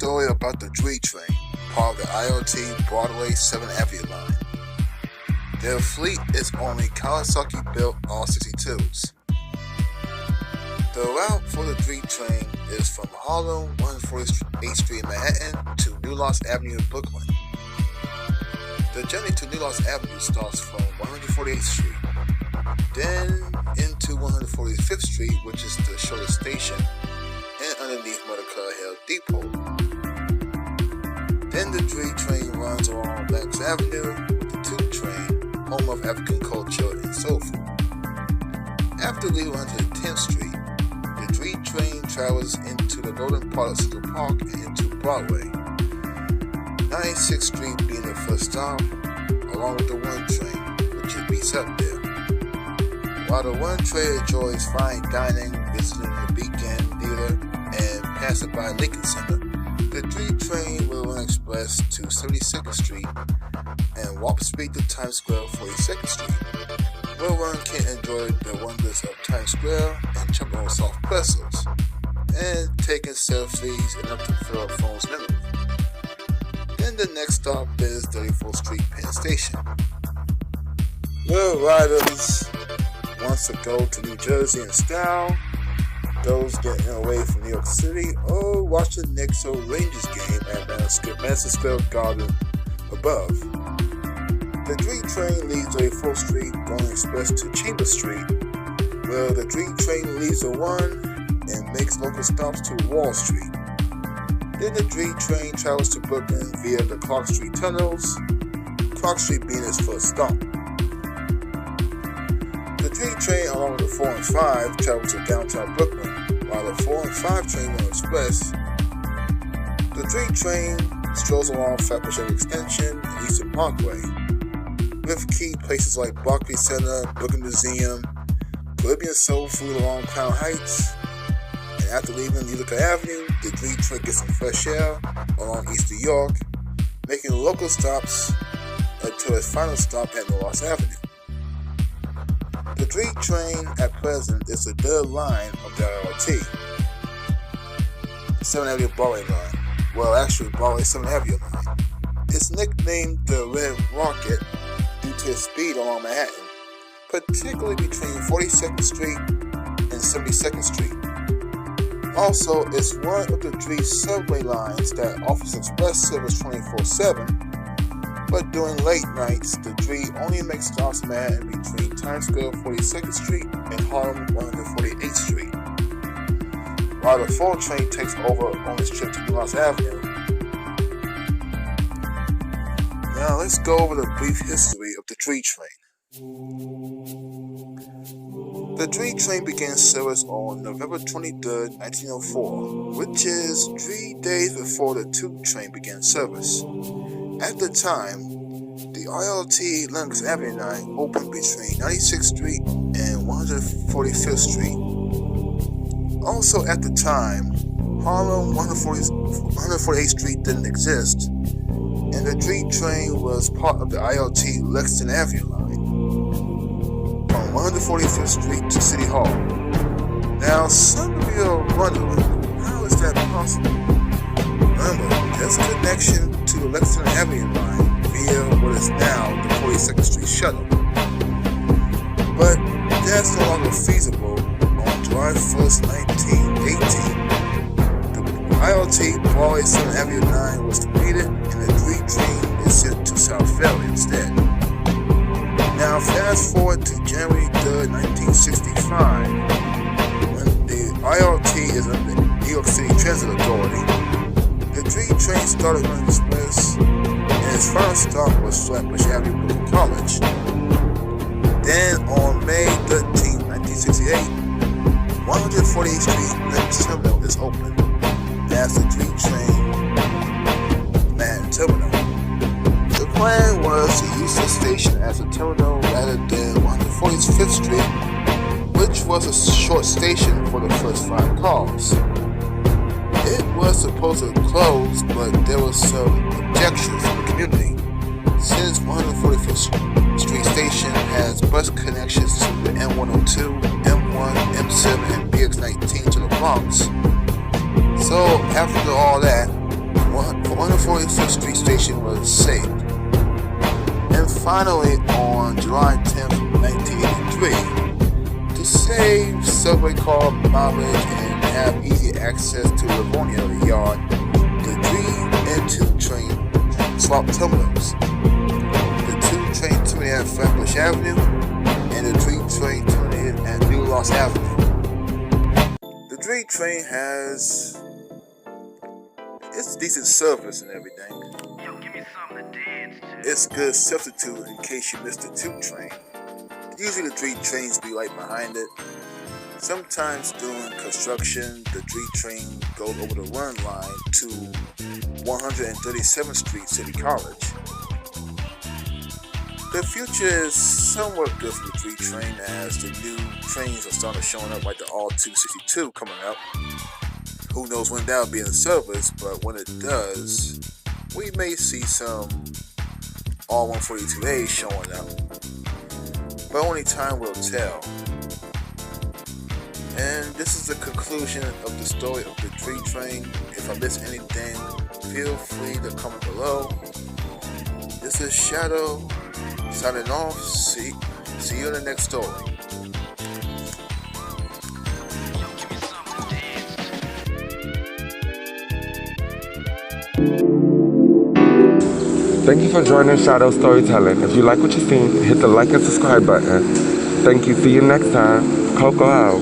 story about the Dream Train, part of the IoT Broadway 7th Avenue line. Their fleet is only Kawasaki-built R62s. The route for the Dream Train is from Harlem 148th Street in Manhattan to New Lost Avenue in Brooklyn. The journey to New Lost Avenue starts from 148th Street, then into 145th Street, which is the shortest station, and underneath Motorcar Hill Depot. Then the Dream Train runs along Lenox Avenue with the Tube Train, home of African culture and soul food. After leaving onto 10th Street, the Dream Train travels into the northern part of Central Park and into Broadway. 96th Street being the first stop, along with the 1 train, which it meets up there. While the 1 train enjoys fine dining, visiting the Beacon Theater, and passing by Lincoln Center, the Dream Train will run express to 72nd Street and Warp Speed to Times Square 42nd Street, where one can enjoy the wonders of Times Square and jump on soft pretzels, and taking selfies enough to fill up phone's memory. Then the next stop is 34th Street Penn Station, where riders wants to go to New Jersey in style, those getting away from New York City, or watch the Knicks or Rangers game at Madison Square Garden above. The Dream Train leaves 34th Street going express to Chambers Street, where the Dream Train leaves the 1 and makes local stops to Wall Street. Then the Dream Train travels to Brooklyn via the Clark Street tunnels, Clark Street being its first stop. The Dream Train, along with the 4 and 5, travels to downtown Brooklyn, while the 4 and 5 train run express. The Dream Train strolls along Flatbush Avenue Extension and Eastern Parkway, with key places like Barclays Center, Brooklyn Museum, Caribbean Soul Food along Crown Heights, and after leaving Utica Avenue, the Dream Train gets some fresh air along East New York, making local stops until its final stop at New Lost Avenue. The Dream Train at present is the third line of the IoT 7th Avenue Broadway line. Well, actually, Broadway 7th Avenue line. It's nicknamed the Red Rocket due to its speed along Manhattan, particularly between 42nd Street and 72nd Street. Also, it's one of the 3 subway lines that offers express service 24/7. But during late nights, the Dream only makes stops in Manhattan between Times Square 42nd Street and Harlem 148th Street, while the 4 train takes over on its trip to New Lost Avenue. Now let's go over the brief history of the Dream Train. The Dream Train began service on November 23, 1904, which is 3 days before the Tube Train began service. At the time, the ILT Lenox Avenue line opened between 96th Street and 145th Street. Also at the time, Harlem 148th Street didn't exist, and the Dream Train was part of the ILT Lexington Avenue line, from 145th Street to City Hall. Now, some of you are wondering, how is that possible? Remember, there's a connection to the Lexington Avenue line via what is now the 42nd Street shuttle. But that's no longer feasible. On July 1st, 1918, the ILT Broadway 7th Avenue line was completed and the Dream Train is sent to South Philly instead. Now fast forward to January 3rd, 1965, when the ILT is under the New York City Transit Authority. The Dream Train started running express, and its final stop was Flatbush Avenue, Brooklyn College. Then, on May 13, 1968, 148th Street Lenox Terminal is opened as the Dream Train Manhattan Terminal. The plan was to use this station as a terminal rather than 145th Street, which was a short station for the first 5 cars. It was supposed to close, but there were some objections from the community, since 145th Street Station has bus connections to the M102, M1, M7, and BX19 to the Bronx. So after all that, 146th Street Station was saved. And finally, on July 10th, 1983, to save subway car mileage and have easy access to Livonia Yard, the 3 and 2 train swapped terminals. The 2 train terminated at Flatbush Avenue, and the 3 train terminated at New Lost Avenue. The 3 train has decent service and everything. Yo, give me something to dance to. It's good substitute in case you missed the 2 train. Usually the 3 trains be right behind it. Sometimes during construction, the 3 train goes over the run line to 137th Street City College. The future is somewhat good for the 3 train as the new trains are starting showing up, like the R262 coming up. Who knows when that'll be in service, but when it does, we may see some R142A showing up. But only time will tell. And this is the conclusion of the story of the 3 train. If I miss anything, feel free to comment below. This is Shadow signing off. See you in the next story. Thank you for joining Shadow Storytelling. If you like what you've seen, hit the like and subscribe button. Thank you. See you next time. Coco out.